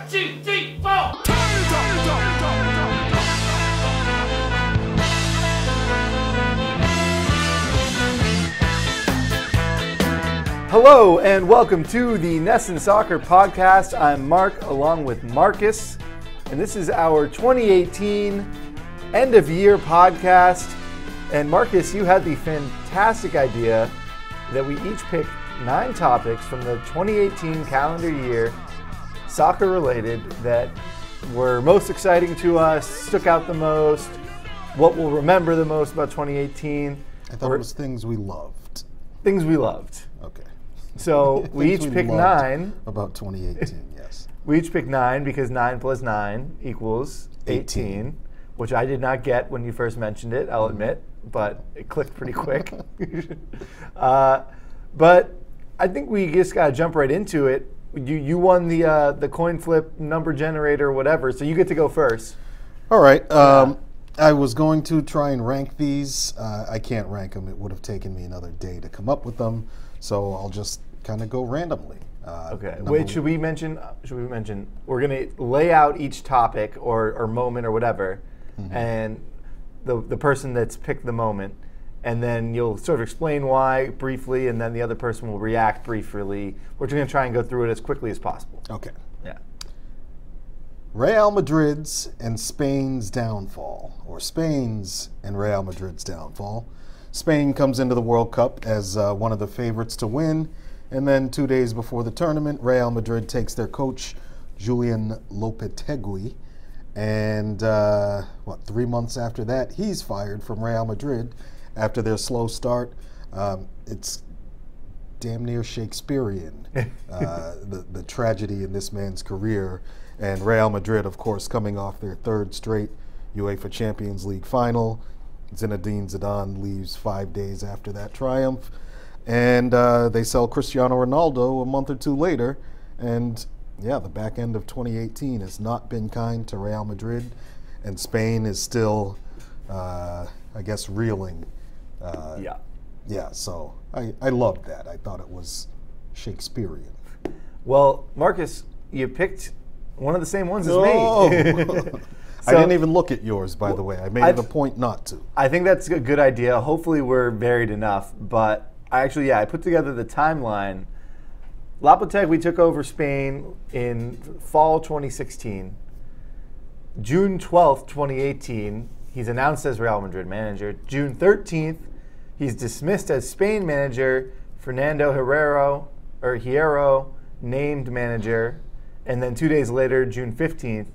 2, 3, 4. Hello and welcome to the NESN Soccer Podcast. I'm Mark along with Marcus, and this is our 2018 end of year podcast. And Marcus, you had the fantastic idea that we each pick 9 topics from the 2018 calendar year, soccer related, that were most exciting to us, stuck out the most, what we'll remember the most about 2018. I thought it was things we loved. Things we loved. Okay. So we each pick 9. About 2018, yes. We each pick 9 because 9 plus 9 equals 18, which I did not get when you first mentioned it, I'll admit, but it clicked pretty quick. But I think we just got to jump right into it. You won the coin flip number generator or whatever, so you get to go first. All right. I was going to try and rank these. I can't rank them. It would have taken me another day to come up with them, so I'll just kind of go randomly. Okay. Wait, should we mention? We're going to lay out each topic or moment or whatever, and the person that's picked the moment, and then you'll sort of explain why briefly, and then the other person will react briefly. We're just going to try and go through it as quickly as possible. Okay. Yeah. Real Madrid's and Spain's downfall, or Spain's and Real Madrid's downfall. Spain comes into the World Cup as one of the favorites to win, and then 2 days before the tournament, Real Madrid takes their coach, Julen Lapotegui, and 3 months after that, he's fired from Real Madrid after their slow start. It's damn near Shakespearean, the tragedy in this man's career. And Real Madrid, of course, coming off their 3rd straight UEFA Champions League final. Zinedine Zidane leaves 5 days after that triumph. And they sell Cristiano Ronaldo a month or 2 later. And yeah, the back end of 2018 has not been kind to Real Madrid. And Spain is still, I guess, reeling. Yeah, so I loved that. I thought it was Shakespearean. Well, Marcus, you picked one of the same ones as me. I didn't even look at yours, by the way. I made it a point not to. I think that's a good idea. Hopefully we're varied enough. But I put together the timeline. Lapotegui took over Spain in fall 2016. June 12th, 2018, he's announced as Real Madrid manager. June 13th, he's dismissed as Spain manager. Fernando Hierro named manager. And then 2 days later, June 15th,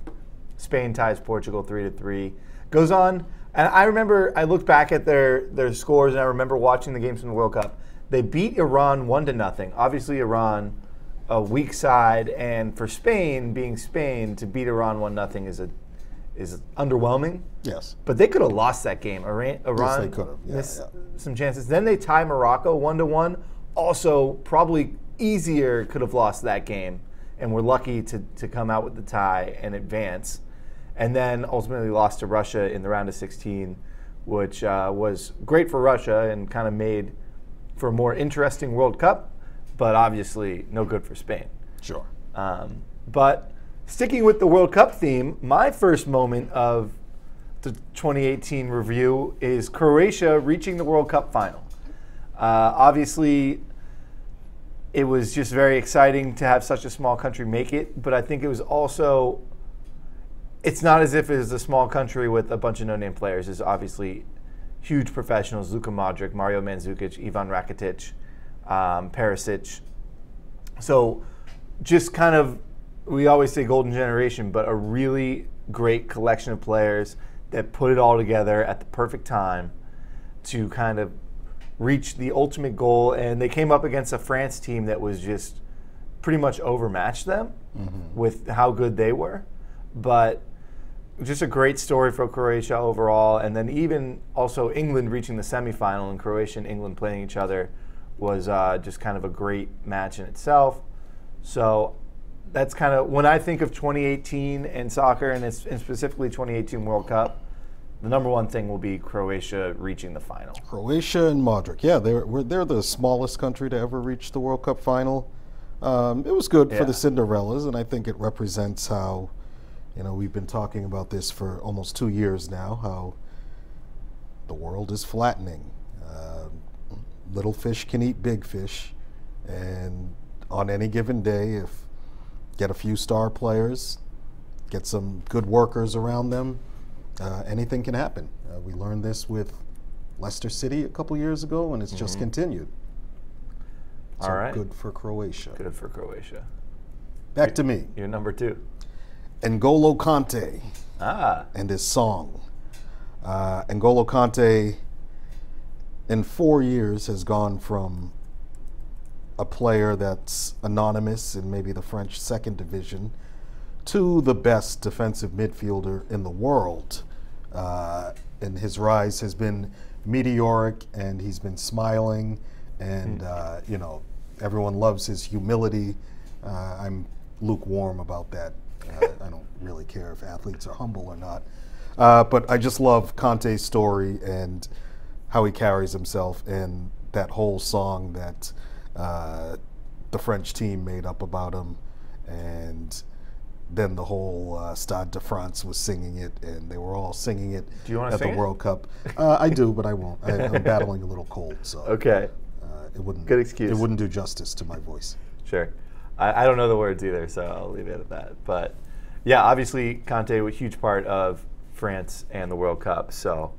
Spain ties Portugal 3-3. Goes on, and I remember I looked back at their scores, and I remember watching the games from the World Cup. They beat Iran 1-0. Obviously, Iran, a weak side, and for Spain, being Spain, to beat Iran 1-0 is underwhelming. Yes. But they could have lost that game. Iran yes, they could have. Missed some chances. Then they tie Morocco 1-1. Also, probably easier could have lost that game. And we're lucky to come out with the tie and advance. And then ultimately lost to Russia in the round of 16, which was great for Russia and kind of made for a more interesting World Cup, but obviously no good for Spain. Sure. But sticking with the World Cup theme, my first moment of the 2018 review is Croatia reaching the World Cup final. Obviously, it was just very exciting to have such a small country make it, but I think it was also, it's not as if it was a small country with a bunch of no-name players. It's obviously huge professionals: Luka Modric, Mario Mandzukic, Ivan Rakitic, Perisic. So just kind of, we always say golden generation, but a really great collection of players that put it all together at the perfect time to kind of reach the ultimate goal. And they came up against a France team that was just pretty much overmatched them with how good they were. But just a great story for Croatia overall. And then even also England reaching the semifinal, and Croatia and England playing each other was just kind of a great match in itself. So that's kind of, when I think of 2018 and soccer, and specifically 2018 World Cup, the number one thing will be Croatia reaching the final. Croatia and Modric, yeah, they're the smallest country to ever reach the World Cup final. It was good for Yeah. the Cinderellas, and I think it represents how, we've been talking about this for almost 2 years now, how the world is flattening. Little fish can eat big fish, and on any given day, if get a few star players, get some good workers around them, anything can happen. We learned this with Leicester City a couple years ago, and it's just continued. So All right. good for Croatia. Good for Croatia. Back to me. You're number 2. N'Golo Kante Ah. and his song. N'Golo Kante, in 4 years, has gone from a player that's anonymous in maybe the French second division to the best defensive midfielder in the world. And his rise has been meteoric, and he's been smiling, and everyone loves his humility. I'm lukewarm about that. I don't really care if athletes are humble or not. But I just love Kante's story and how he carries himself, and that whole song that the French team made up about him, and then the whole Stade de France was singing it, and they were all singing it Do you want to at sing the it? World Cup. I do, but I won't. I'm battling a little cold, so Okay. it wouldn't. Good excuse. It wouldn't do justice to my voice. Sure. I don't know the words either, so I'll leave it at that. But yeah, obviously Kante was a huge part of France and the World Cup, so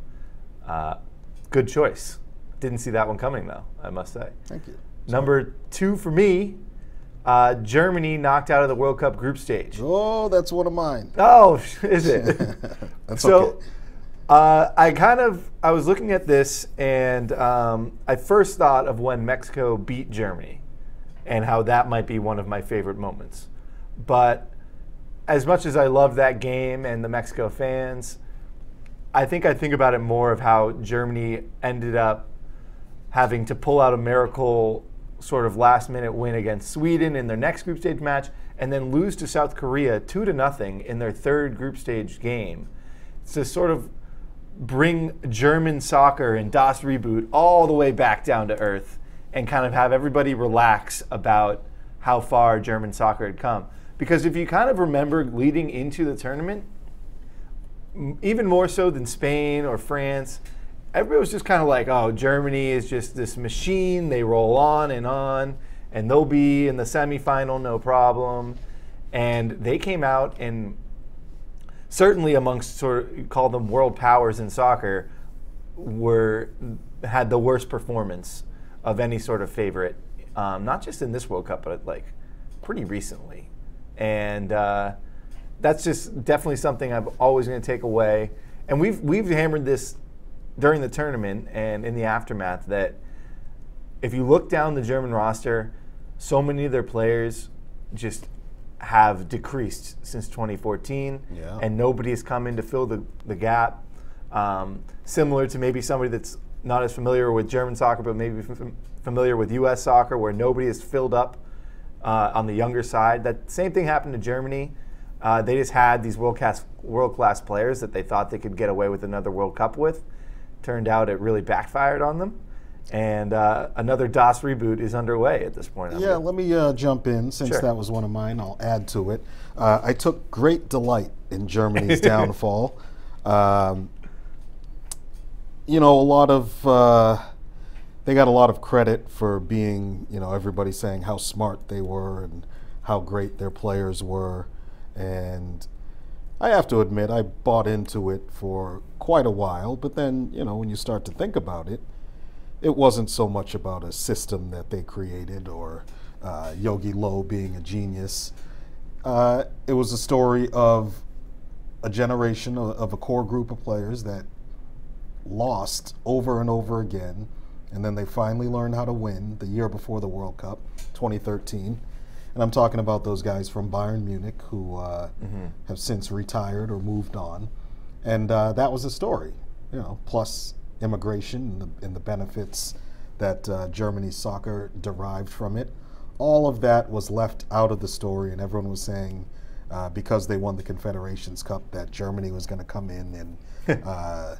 good choice. Didn't see that one coming, though, I must say. Thank you. Number 2 for me, Germany knocked out of the World Cup group stage. Oh, that's one of mine. Oh, is it? That's So, okay. I was looking at this, and I first thought of when Mexico beat Germany and how that might be one of my favorite moments. But as much as I love that game and the Mexico fans, I think about it more of how Germany ended up having to pull out a miracle sort of last-minute win against Sweden in their next group stage match, and then lose to South Korea 2-0 in their third group stage game. To sort of bring German soccer and Das Reboot all the way back down to earth, and kind of have everybody relax about how far German soccer had come. Because if you kind of remember leading into the tournament, even more so than Spain or France, everybody was just kind of like, oh, Germany is just this machine. They roll on, and they'll be in the semifinal, no problem. And they came out, and certainly amongst sort of, you call them world powers in soccer, had the worst performance of any sort of favorite, not just in this World Cup, but like pretty recently. And that's just definitely something I'm always going to take away. And we've hammered this during the tournament and in the aftermath, that if you look down the German roster, so many of their players just have decreased since 2014, Yeah. and nobody has come in to fill the gap. Similar to maybe somebody that's not as familiar with German soccer, but maybe familiar with U.S. soccer, where nobody has filled up on the younger side. That same thing happened to Germany. They just had these world-class players that they thought they could get away with another World Cup with. Turned out it really backfired on them. And another Das Reboot is underway at this point. Yeah, let me jump in, since Sure. that was one of mine. I'll add to it. I took great delight in Germany's downfall. A lot of they got a lot of credit for being, everybody saying how smart they were and how great their players were. And I have to admit, I bought into it for quite a while. But then, when you start to think about it, it wasn't so much about a system that they created or Yogi Low being a genius. It was a story of a generation of a core group of players that lost over and over again, and then they finally learned how to win the year before the World Cup, 2013. And I'm talking about those guys from Bayern Munich who have since retired or moved on. And that was the story, plus immigration and the benefits that Germany's soccer derived from it. All of that was left out of the story, and everyone was saying because they won the Confederations Cup that Germany was going to come in and,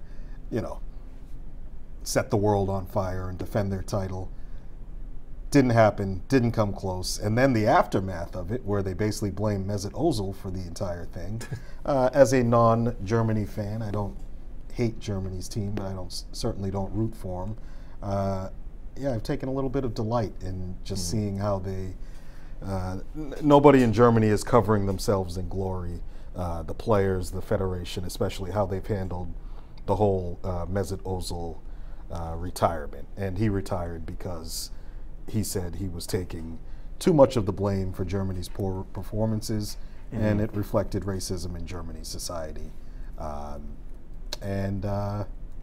set the world on fire and defend their title. Didn't happen, didn't come close. And then the aftermath of it, where they basically blame Mesut Ozil for the entire thing. As a non-Germany fan, I don't hate Germany's team, but I certainly don't root for them. Yeah, I've taken a little bit of delight in just seeing how they, nobody in Germany is covering themselves in glory. The players, the federation, especially how they've handled the whole Mesut Ozil retirement. And he retired because he said he was taking too much of the blame for Germany's poor performances, and it reflected racism in Germany's society.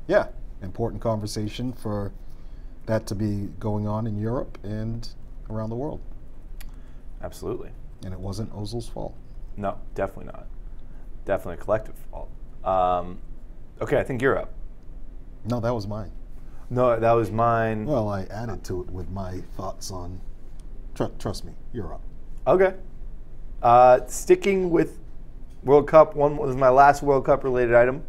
Yeah, important conversation for that to be going on in Europe and around the world. Absolutely. And it wasn't Ozil's fault. No, definitely not. Definitely a collective fault. Okay, I think you're up. No, that was mine. No, that was mine. Well, I added to it with my thoughts on, trust me, you're up. Okay. Sticking with World Cup, one was my last World Cup related item.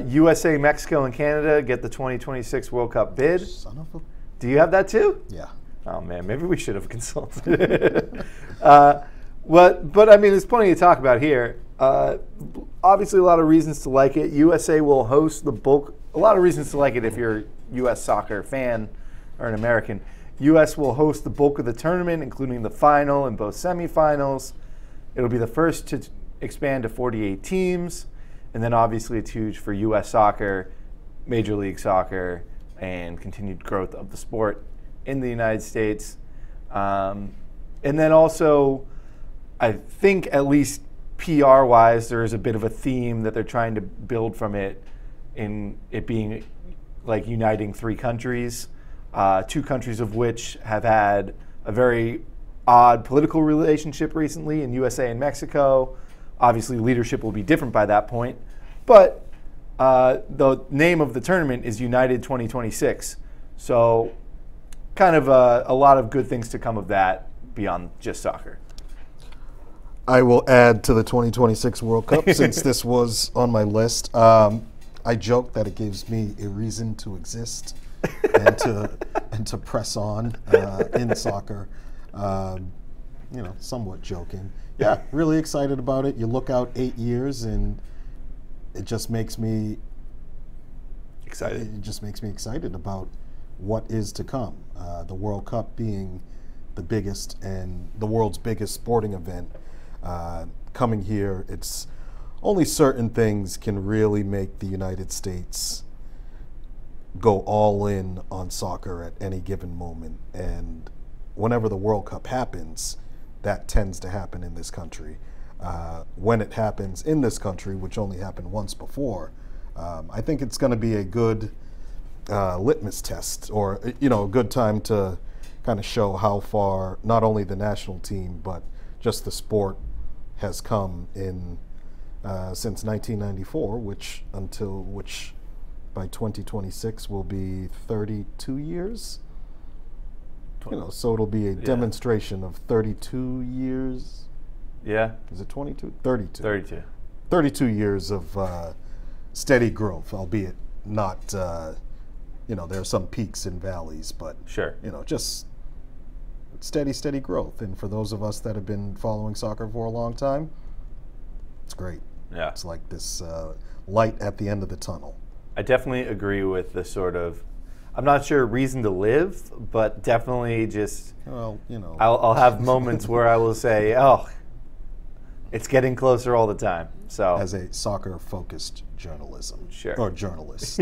USA, Mexico, and Canada get the 2026 World Cup bid. Son of a... Do you have that too? Yeah. Oh man, maybe we should have consulted. But I mean, there's plenty to talk about here. Obviously, a lot of reasons to like it. USA will host the bulk. A lot of reasons to like it if you're a U.S. soccer fan or an American. U.S. will host the bulk of the tournament, including the final and both semifinals. It'll be the first to expand to 48 teams. And then obviously it's huge for U.S. soccer, Major League Soccer, and continued growth of the sport in the United States. And then also, I think at least PR-wise, there is a bit of a theme that they're trying to build from it, in it being like uniting three countries, two countries of which have had a very odd political relationship recently in USA and Mexico. Obviously, leadership will be different by that point. But the name of the tournament is United 2026. So kind of a lot of good things to come of that beyond just soccer. I will add to the 2026 World Cup since this was on my list. I joke that it gives me a reason to exist and to press on in soccer. Somewhat joking. Yeah, really excited about it. You look out 8 years and it just makes me excited. It just makes me excited about what is to come. The World Cup being the biggest and the world's biggest sporting event coming here. It's only certain things can really make the United States go all in on soccer at any given moment. And whenever the World Cup happens, that tends to happen in this country. When it happens in this country, which only happened once before, I think it's going to be a good litmus test, or a good time to kind of show how far not only the national team but just the sport has come in since 1994, which by 2026 will be 32 years. So it'll be a demonstration of 32 years. Yeah. Is it 22? 32. 32. 32 years of steady growth, albeit not, there are some peaks and valleys, but, sure. Just steady growth. And for those of us that have been following soccer for a long time, it's great. Yeah. It's like this light at the end of the tunnel. I definitely agree with the sort of, I'm not sure reason to live, but definitely just, well, I'll have moments where I will say, oh, it's getting closer all the time. So as a soccer-focused journalism, sure, or journalist,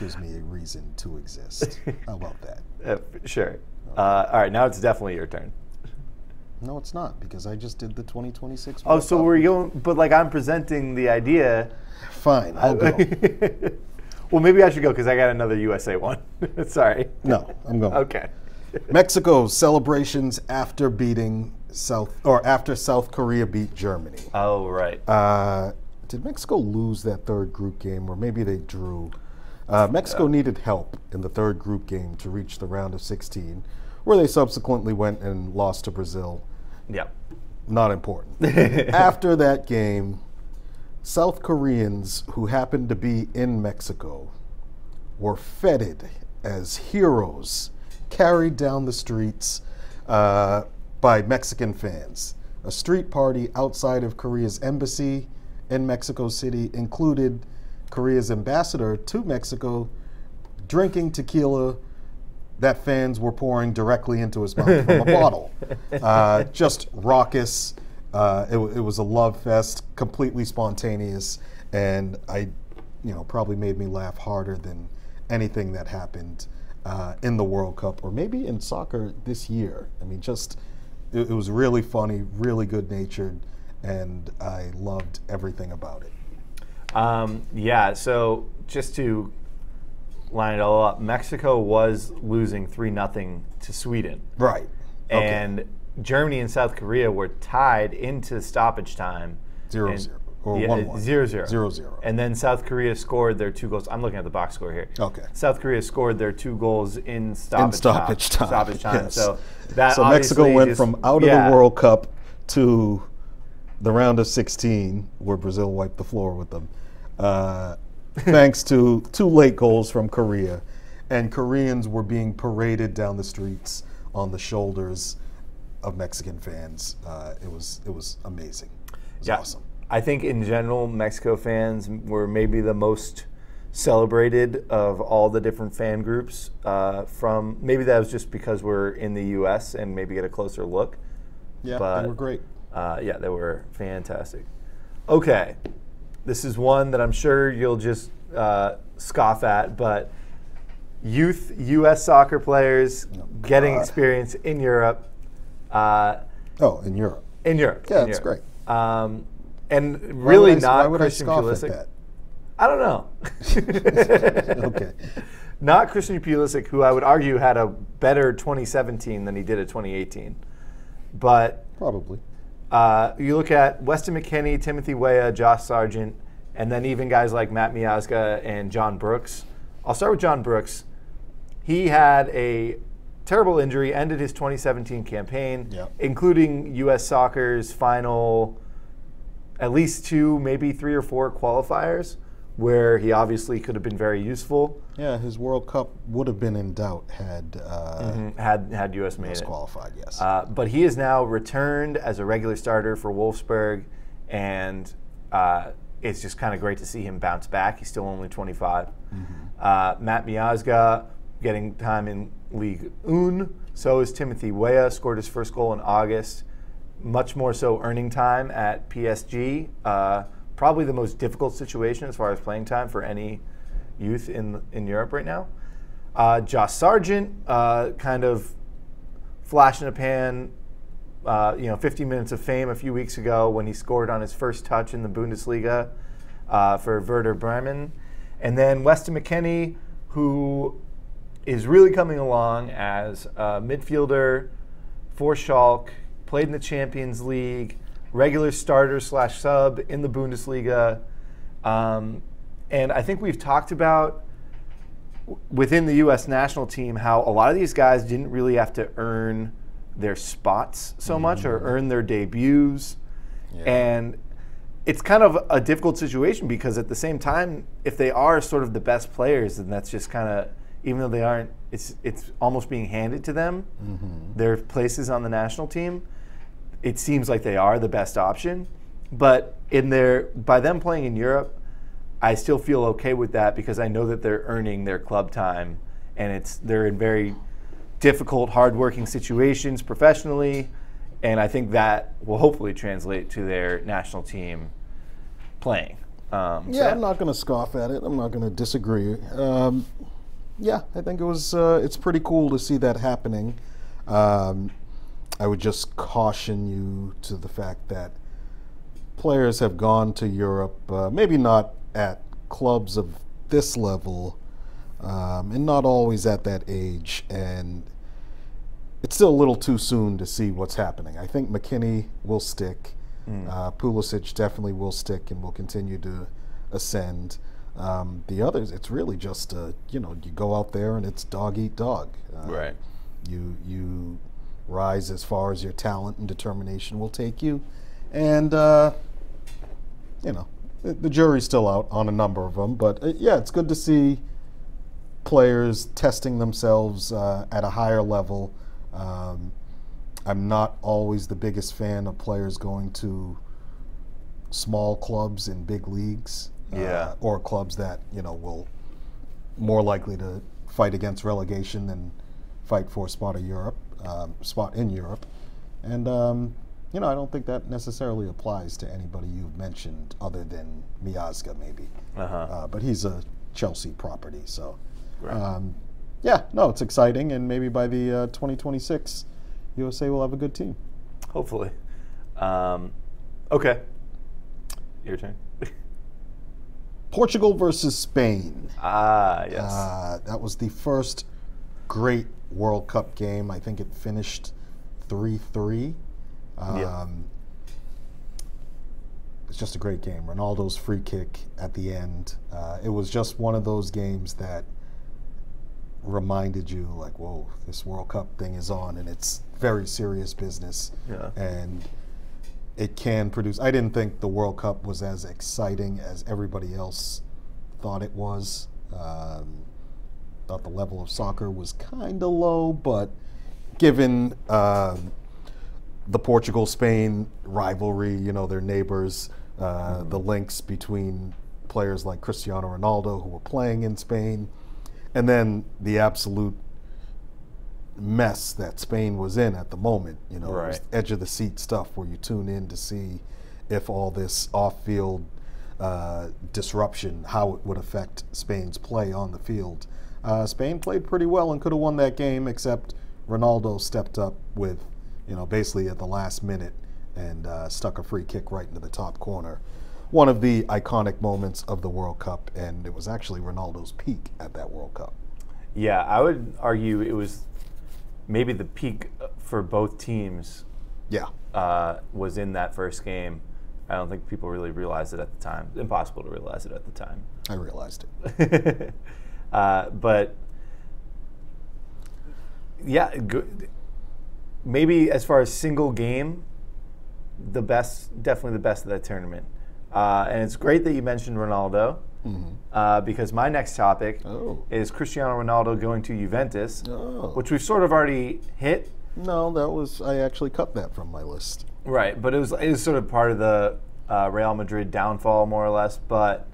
gives me a reason to exist. How about that? Sure. Okay. All right, now it's definitely your turn. No, it's not, because I just did the 2026. Oh, so we're going, but like I'm presenting the idea. Fine, I'll go. Well, maybe I should go because I got another USA one. Sorry. No, I'm going. Okay. Mexico's celebrations after after South Korea beat Germany. Oh, right. Did Mexico lose that third group game, or maybe they drew? Mexico needed help in the third group game to reach the round of 16, where they subsequently went and lost to Brazil. Yeah. Not important. After that game, South Koreans who happened to be in Mexico were feted as heroes carried down the streets by Mexican fans. A street party outside of Korea's embassy in Mexico City included Korea's ambassador to Mexico drinking tequila that fans were pouring directly into his mouth from a bottle. Just raucous. It was a love fest, completely spontaneous, and probably made me laugh harder than anything that happened in the World Cup or maybe in soccer this year. I mean, it was really funny, really good natured, and I loved everything about it. Yeah, so just to line it all up, Mexico was losing 3-0 to Sweden. Right. And Germany and South Korea were tied into stoppage time. 0-0. Or 1-1. 0-0. 0-0. And then South Korea scored their 2 goals. I'm looking at the box score here. Okay. South Korea scored their 2 goals in stoppage time. Stoppage time. Yes. So Mexico went from out of the World Cup to the round of 16, where Brazil wiped the floor with them, thanks to 2 late goals from Korea. And Koreans were being paraded down the streets on the shoulders of Mexican fans. It was amazing. It was awesome. I think in general, Mexico fans were maybe the most celebrated of all the different fan groups. Maybe that was just because we're in the U.S. and maybe get a closer look. Yeah, but, they were great. Yeah, they were fantastic. Okay, this is one that I'm sure you'll just scoff at, but youth U.S. soccer players getting experience in Europe. In Europe. In Europe. Yeah, that's great. And really why would Christian I scoff Pulisic. at that? I don't know. Okay. Not Christian Pulisic, who I would argue had a better 2017 than he did at 2018. But probably. You look at Weston McKennie, Timothy Weah, Josh Sargent, and then even guys like Matt Miazga and John Brooks. I'll start with John Brooks. He had a terrible injury, ended his 2017 campaign, including U.S. Soccer's final at least 2, maybe 3 or 4 qualifiers, where he obviously could have been very useful. Yeah, his World Cup would have been in doubt had had U.S. made it. Qualified, yes. But he is now returned as a regular starter for Wolfsburg, and it's just kind of great to see him bounce back. He's still only 25. Matt Miazga getting time in Ligue 1. So is Timothy Weah, scored his first goal in August. Much more so earning time at PSG. Probably the most difficult situation as far as playing time for any youth in Europe right now. Josh Sargent, kind of flash in a pan, 50 minutes of fame a few weeks ago when he scored on his first touch in the Bundesliga for Werder Bremen. And then Weston McKennie, who is really coming along as a midfielder for Schalke, played in the Champions League, regular starter / sub in the Bundesliga. And I think we've talked about within the U.S. national team how a lot of these guys didn't really have to earn their spots so much or earn their debuts. Yeah. And it's kind of a difficult situation because at the same time, if they are sort of the best players, then that's just kind of, even though they aren't, it's almost being handed to them, their places on the national team. It seems like they are the best option. But by them playing in Europe, I still feel okay with that because I know that they're earning their club time, and they're in very difficult, hard-working situations professionally, and I think that will hopefully translate to their national team playing. I'm not going to scoff at it. I'm not going to disagree. I think it's pretty cool to see that happening. I would just caution you to the fact that players have gone to Europe, maybe not at clubs of this level, and not always at that age, and it's still a little too soon to see what's happening. I think McKinney will stick. Pulisic definitely will stick and will continue to ascend. The others, it's really just, you go out there and it's dog eat dog. Right. You rise as far as your talent and determination will take you. And, the jury's still out on a number of them. But, it's good to see players testing themselves at a higher level. I'm not always the biggest fan of players going to small clubs in big leagues, or clubs that will more likely to fight against relegation than fight for a spot in Europe. And I don't think that necessarily applies to anybody you've mentioned other than Miazga, maybe. But he's a Chelsea property, so it's exciting, and maybe by the 2026, USA will have a good team. Hopefully. Okay. Your turn. Portugal versus Spain. Yes. That was the first great World Cup game. I think it finished 3-3. It's just a great game. Ronaldo's free kick at the end. It was just one of those games that reminded you, like, whoa, this World Cup thing is on, and it's very serious business. And it can produce. I didn't think the World Cup was as exciting as everybody else thought it was. Thought the level of soccer was kind of low, but given the Portugal-Spain rivalry, their neighbors, the links between players like Cristiano Ronaldo who were playing in Spain, and then the absolute mess that Spain was in at the moment, edge of the seat stuff where you tune in to see if all this off-field disruption, how it would affect Spain's play on the field. Spain played pretty well and could have won that game, except Ronaldo stepped up with, basically at the last minute and stuck a free kick right into the top corner. One of the iconic moments of the World Cup, and it was actually Ronaldo's peak at that World Cup. Yeah, I would argue it was maybe the peak for both teams. Was in that first game. I don't think people really realized it at the time. Impossible to realize it at the time. I realized it. But yeah, maybe as far as single game, definitely the best of that tournament. And it's great that you mentioned Ronaldo, because my next topic is Cristiano Ronaldo going to Juventus, which we've sort of already hit. No, I actually cut that from my list. Right, but it was sort of part of the Real Madrid downfall, more or less. But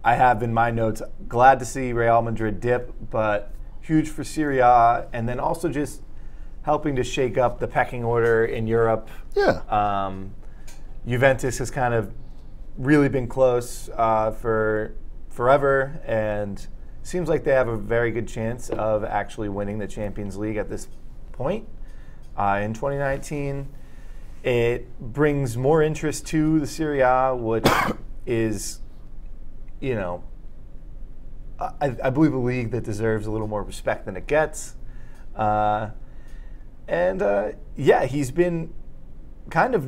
I have in my notes, glad to see Real Madrid dip, but huge for Serie A, and then also just helping to shake up the pecking order in Europe. Juventus has kind of really been close for forever, and seems like they have a very good chance of actually winning the Champions League at this point. In 2019, it brings more interest to the Serie A, which is, I believe a league that deserves a little more respect than it gets. He's been kind of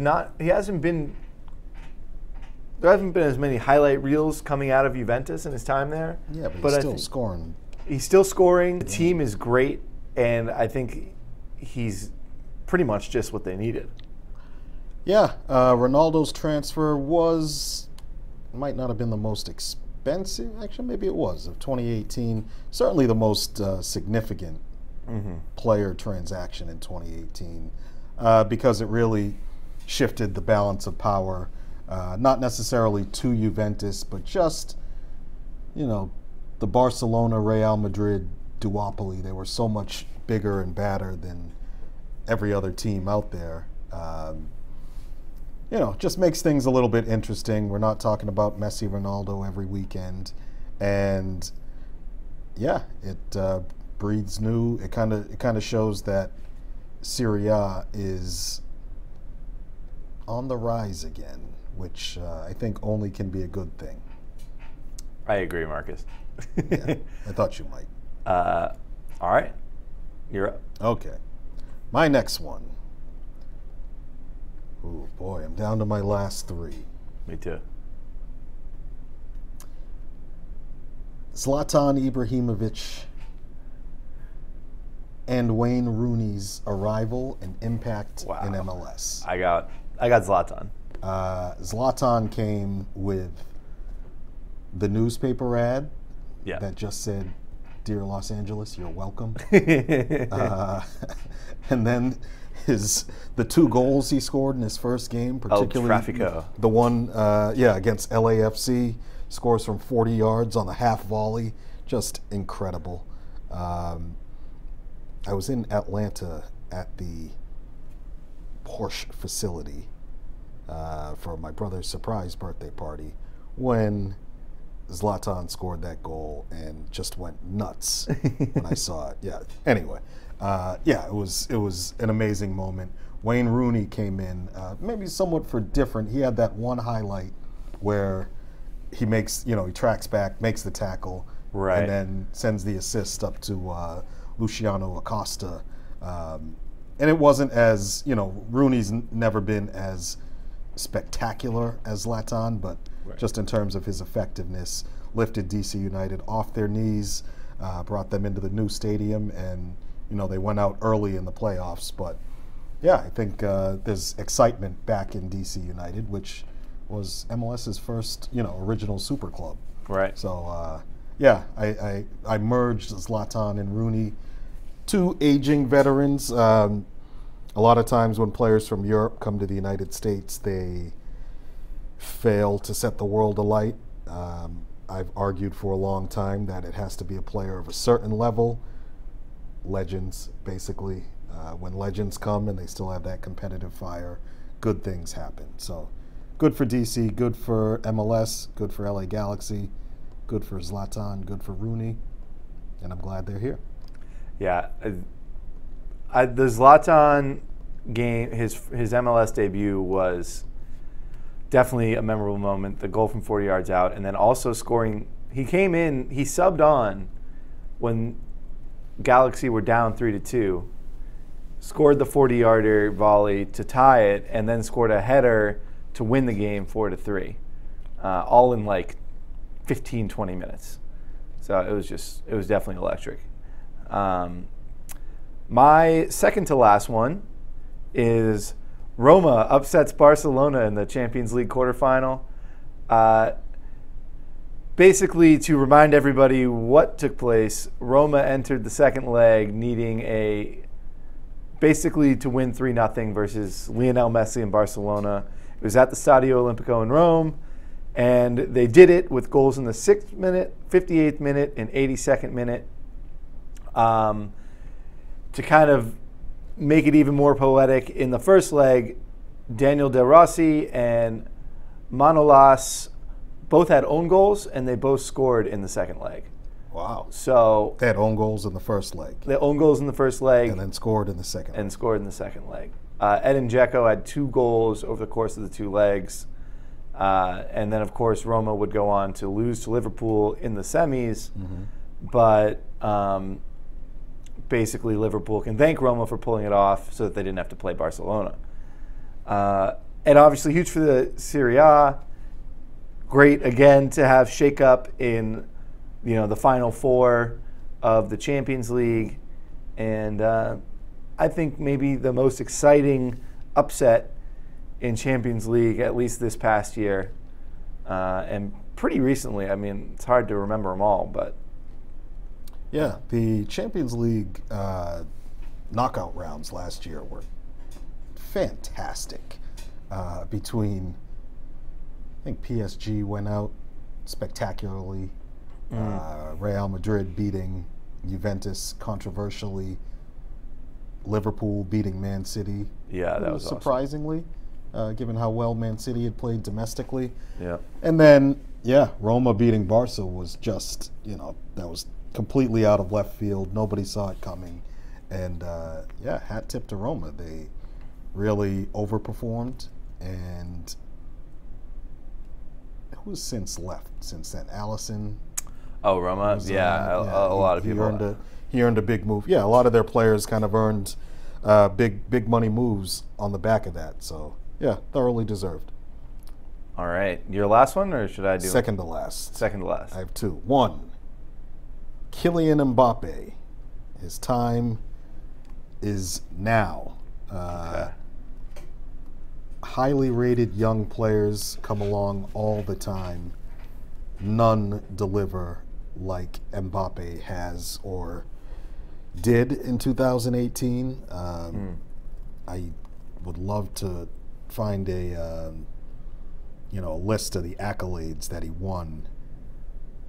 there haven't been as many highlight reels coming out of Juventus in his time there. Yeah, but he's still scoring. He's still scoring. The team is great, and I think he's pretty much just what they needed. Yeah, Ronaldo's transfer might not have been the most expensive. Actually, maybe it was, of 2018. Certainly the most significant player transaction in 2018, because it really shifted the balance of power. Not necessarily to Juventus, but just, the Barcelona, Real Madrid duopoly. They were so much bigger and badder than every other team out there. Just makes things a little bit interesting. We're not talking about Messi, Ronaldo every weekend. And yeah, it breathes new. It kind of shows that Serie A is on the rise again, which I think only can be a good thing. I agree, Marcus. Yeah, I thought you might. All right. You're up. Okay. My next one. Oh, boy, I'm down to my last three. Me too. Zlatan Ibrahimovic and Wayne Rooney's arrival and impact in MLS. I got Zlatan. Zlatan came with the newspaper ad that just said, dear Los Angeles, you're welcome. And then the 2 goals he scored in his first game, particularly the one against LAFC, scores from 40 yards on the half volley, just incredible. I was in Atlanta at the Porsche facility for my brother's surprise birthday party when Zlatan scored that goal and just went nuts when I saw it. Yeah. Anyway, it was an amazing moment. Wayne Rooney came in, maybe somewhat for different. He had that one highlight where he makes, he tracks back, makes the tackle, right, and then sends the assist up to Luciano Acosta. And it wasn't as, Rooney's never been as spectacular as Zlatan, but just in terms of his effectiveness, lifted DC United off their knees, brought them into the new stadium, and they went out early in the playoffs. But yeah, I think there's excitement back in DC United, which was MLS's first original super club. Right. So I merged Zlatan and Rooney, 2 aging veterans. A lot of times when players from Europe come to the United States, they fail to set the world alight. I've argued for a long time that it has to be a player of a certain level. Legends, basically. When legends come and they still have that competitive fire, good things happen. So good for DC, good for MLS, good for LA Galaxy, good for Zlatan, good for Rooney, and I'm glad they're here. Yeah. The Zlatan game, his MLS debut was definitely a memorable moment. The goal from 40 yards out, and then also scoring. He came in, he subbed on when Galaxy were down 3-2, scored the 40-yarder volley to tie it, and then scored a header to win the game 4-3, all in like 15, 20 minutes. So it was definitely electric. My second to last one is Roma upsets Barcelona in the Champions League quarterfinal. Basically, to remind everybody what took place, Roma entered the second leg needing basically to win 3-0 versus Lionel Messi and Barcelona. It was at the Stadio Olimpico in Rome, and they did it with goals in the 6th minute, 58th minute, and 82nd minute. To kind of make it even more poetic, in the first leg, Daniel De Rossi and Manolas both had own goals, and they both scored in the second leg. Wow. So they had own goals in the first leg. They own goals in the first leg. And then scored in the second leg. And scored in the second leg. Edin Dzeko had 2 goals over the course of the 2 legs. And then, of course, Roma would go on to lose to Liverpool in the semis. Mm-hmm. But basically, Liverpool can thank Roma for pulling it off so that they didn't have to play Barcelona. And obviously, huge for the Serie A. Great, again, to have shake-up in the Final Four of the Champions League. And I think maybe the most exciting upset in Champions League, at least this past year. And pretty recently. I mean, it's hard to remember them all, but... Yeah, the Champions League knockout rounds last year were fantastic. Between, I think PSG went out spectacularly. Real Madrid beating Juventus controversially. Liverpool beating Man City. Yeah, that was surprisingly, given how well Man City had played domestically. Yeah. And then, Roma beating Barca was just, that was completely out of left field. Nobody saw it coming. And, hat tip to Roma. They really overperformed. And who's since left since then? Allison? Oh, Roma? A lot of people. He earned a big move. Yeah, a lot of their players kind of earned big money moves on the back of that. So, thoroughly deserved. All right. Your last one, or should I do Second to last. Second to last. I have 2. 1, Kylian Mbappe. His time is now. Okay. Highly rated young players come along all the time. None deliver like Mbappe has or did in 2018. I would love to find a list of the accolades that he won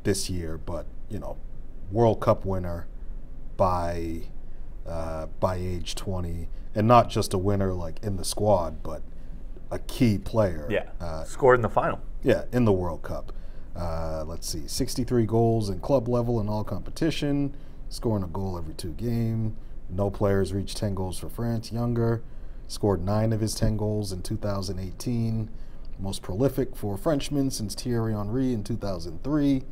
this year, but World Cup winner by age 20, and not just a winner like in the squad, but a key player. Yeah, scored in the final. Yeah, in the World Cup. Let's see, 63 goals in club level in all competition, scoring a goal every 2 games. No players reached 10 goals for France younger. Scored 9 of his 10 goals in 2018. Most prolific for a Frenchman since Thierry Henry in 2003.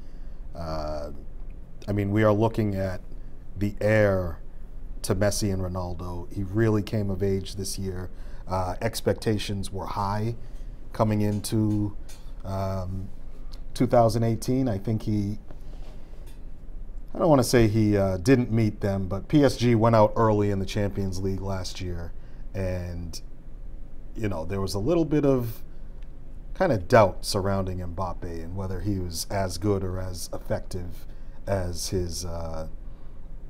We are looking at the heir to Messi and Ronaldo. He really came of age this year. Expectations were high coming into 2018. I think I don't want to say he didn't meet them, but PSG went out early in the Champions League last year, and there was a little bit of kind of doubt surrounding Mbappe and whether he was as good or as effective as his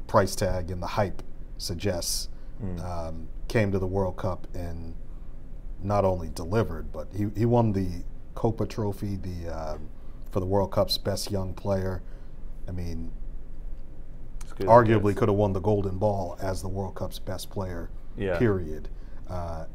price tag and the hype suggests. Came to the World Cup and not only delivered, but he won the Copa Trophy for the World Cup's best young player. Arguably could have won the Golden Ball as the World Cup's best player, period.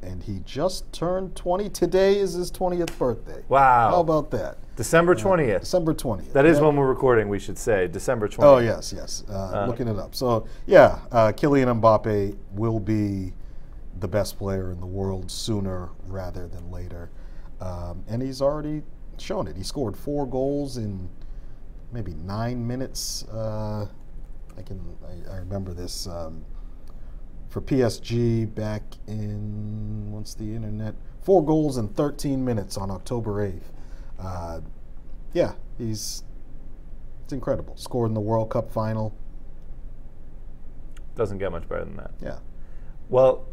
And he just turned 20. Today is his 20th birthday. Wow. How about that? December 20th. December 20th. That is when we're recording, we should say. December 20th. Oh, yes. Looking it up. So, Kylian Mbappe will be the best player in the world sooner rather than later. And he's already shown it. He scored 4 goals in maybe 9 minutes. I remember this. For PSG back in, once the internet, 4 goals in 13 minutes on October 8th. It's incredible. Scored in the World Cup final. Doesn't get much better than that. Yeah. Well,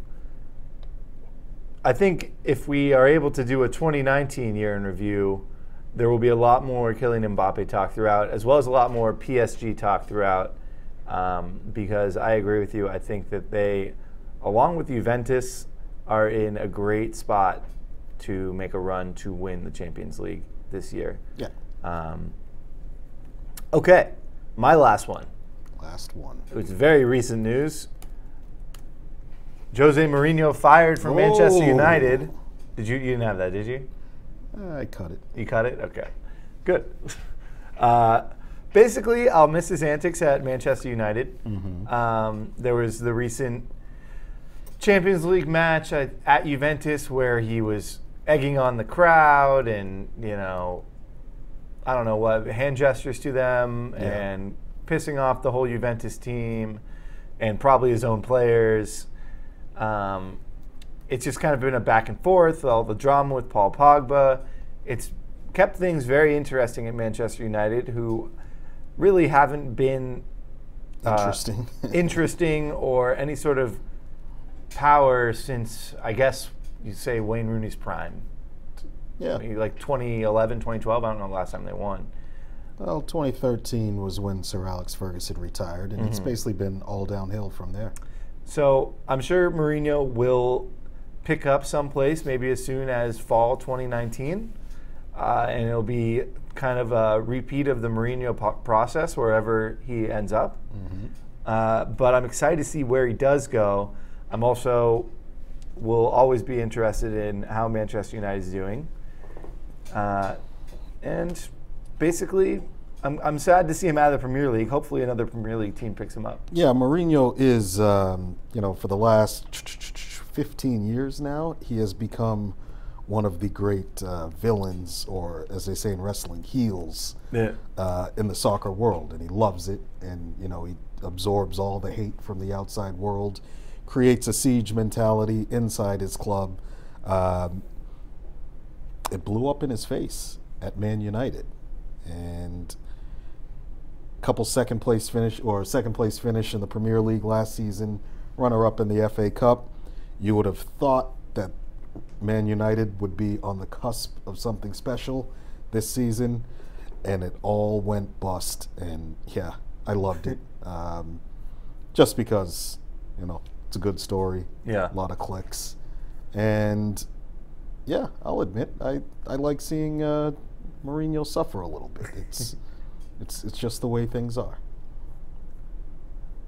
I think if we are able to do a 2019 year in review, there will be a lot more Kylian Mbappe talk throughout, as well as a lot more PSG talk throughout. Because I agree with you. I think that they, along with Juventus, are in a great spot to make a run to win the Champions League this year. Yeah. Okay, my last one. Last one. It was very recent news. Jose Mourinho fired from Manchester United. You didn't have that, did you? I cut it. You cut it? Okay, good. Basically, I'll miss his antics at Manchester United. There was the recent Champions League match at Juventus where he was egging on the crowd and, I don't know what, hand gestures to them and pissing off the whole Juventus team and probably his own players. It's just kind of been a back and forth, all the drama with Paul Pogba. It's kept things very interesting at Manchester United, who really haven't been interesting or any sort of power since, I guess you'd say, Wayne Rooney's prime. Yeah. Like 2011, 2012, I don't know the last time they won. Well, 2013 was when Sir Alex Ferguson retired, and it's basically been all downhill from there. So I'm sure Mourinho will pick up someplace maybe as soon as fall 2019, and it'll be kind of a repeat of the Mourinho process wherever he ends up. But I'm excited to see where he does go. I'm also will always be interested in how Manchester United is doing. And basically, I'm sad to see him out of the Premier League. Hopefully another Premier League team picks him up. Yeah, Mourinho is, for the last 15 years now, he has become one of the great villains, or as they say in wrestling, heels in the soccer world. And he loves it. And, he absorbs all the hate from the outside world, creates a siege mentality inside his club. It blew up in his face at Man United. And couple second place finish in the Premier League last season, runner-up in the FA Cup. You would have thought that Man United would be on the cusp of something special this season. and it all went bust. And yeah, I loved it. Just because, it's a good story. Yeah. A lot of clicks. And yeah, I'll admit, I like seeing Mourinho suffer a little bit. It's just the way things are.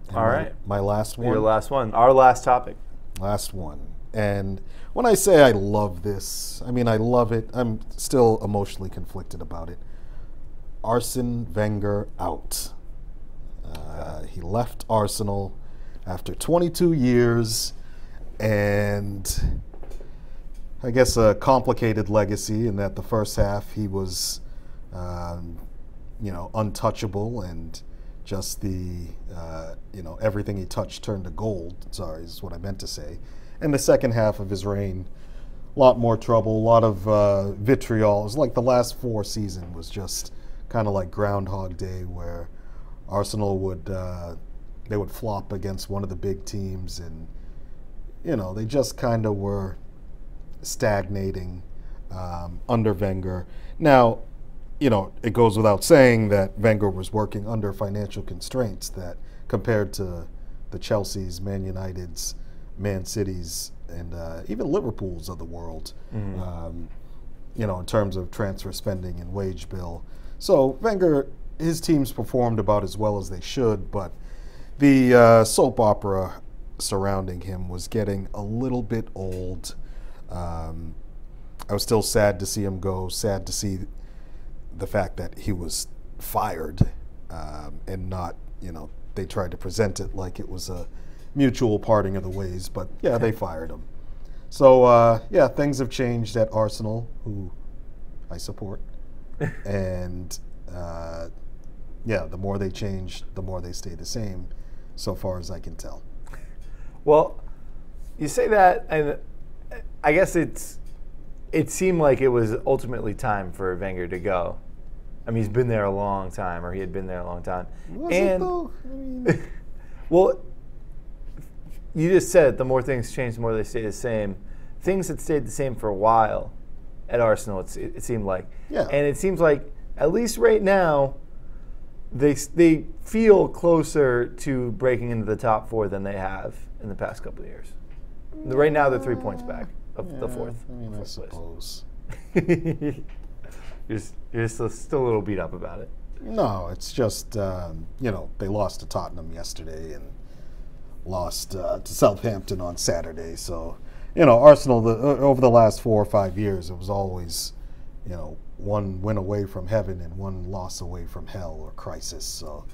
And all right. My last one. Your last one. Our last topic. Last one. And when I say I love this, I mean I love it. I'm still emotionally conflicted about it. Arsene Wenger out. He left Arsenal after 22 years, and I guess a complicated legacy in that the first half he was, untouchable, and just the, everything he touched turned to gold. Sorry, is what I meant to say. And the second half of his reign, a lot more trouble, a lot of vitriol. It was like the last 4 seasons was just kind of like Groundhog Day, where Arsenal would they would flop against one of the big teams, and they just kind of were stagnating under Wenger. Now, it goes without saying that Wenger was working under financial constraints that compared to the Chelseas, Man Uniteds, Man Cities, and even Liverpool's of the world, in terms of transfer spending and wage bill. So Wenger, his teams performed about as well as they should, but the soap opera surrounding him was getting a little bit old. I was still sad to see him go, sad to see the fact that he was fired, and not, they tried to present it like it was a mutual parting of the ways, but yeah, they fired him. So things have changed at Arsenal, who I support. And the more they change, the more they stay the same, so far as I can tell. Well, you say that, and I guess it seemed like it was ultimately time for Wenger to go. I mean, he's been there a long time, or he had been there a long time. Was it though? I mean, well, you just said it, the more things change, the more they stay the same. Things had stayed the same for a while at Arsenal, it seemed like. Yeah. And it seems like, at least right now, they feel closer to breaking into the top 4 than they have in the past couple of years. Right now, they're 3 points back of the fourth. I mean, I suppose. You're still a little beat up about it. No, it's just, they lost to Tottenham yesterday and lost to Southampton on Saturday. So, Arsenal, over the last 4 or 5 years, it was always, one win away from heaven and one loss away from hell or crisis. So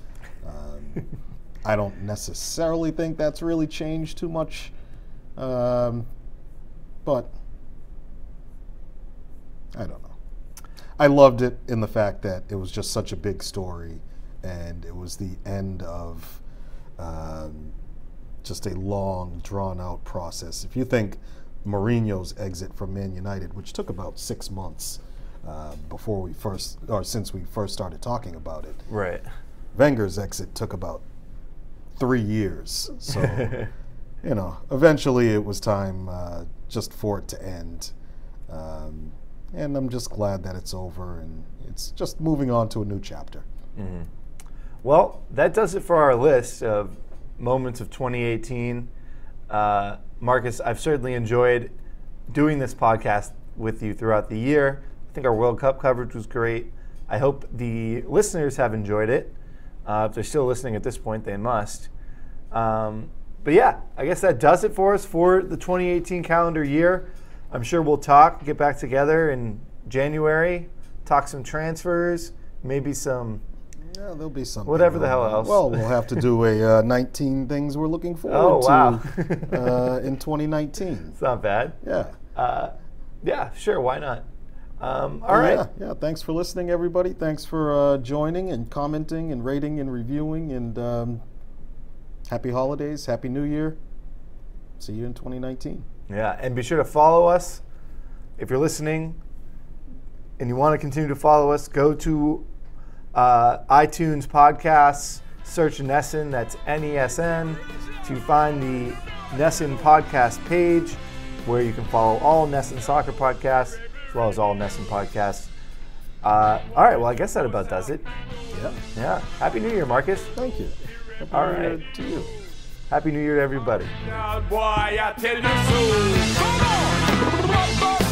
I don't necessarily think that's really changed too much. But I don't know. I loved it in the fact that it was just such a big story, and it was the end of just a long, drawn-out process. If you think Mourinho's exit from Man United, which took about 6 months since we first started talking about it, right? Wenger's exit took about 3 years. So, eventually it was time just for it to end. And I'm just glad that it's over and it's just moving on to a new chapter. Mm-hmm. Well, that does it for our list of moments of 2018. Marcus, I've certainly enjoyed doing this podcast with you throughout the year. I think our World Cup coverage was great. I hope the listeners have enjoyed it. If they're still listening at this point, they must. But yeah, I guess that does it for us for the 2018 calendar year. I'm sure we'll get back together in January, talk some transfers, maybe some... Yeah, there'll be something. Whatever the hell else. Well, we'll have to do a 19 things we're looking forward to in 2019. It's not bad. Yeah. Yeah, sure, why not? All right. Yeah, thanks for listening, everybody. Thanks for joining and commenting and rating and reviewing. And happy holidays, happy New Year. See you in 2019. Yeah, and be sure to follow us. If you're listening and you want to continue to follow us, go to iTunes podcasts, search NESN, that's NESN, to find the NESN podcast page where you can follow all NESN soccer podcasts as well as all NESN podcasts. All right, well, I guess that about does it. Yeah. Yeah. Happy New Year, Marcus. Thank you. Happy All New Year right. to you. Happy New Year to everybody. Boy, I tell you so. Come on!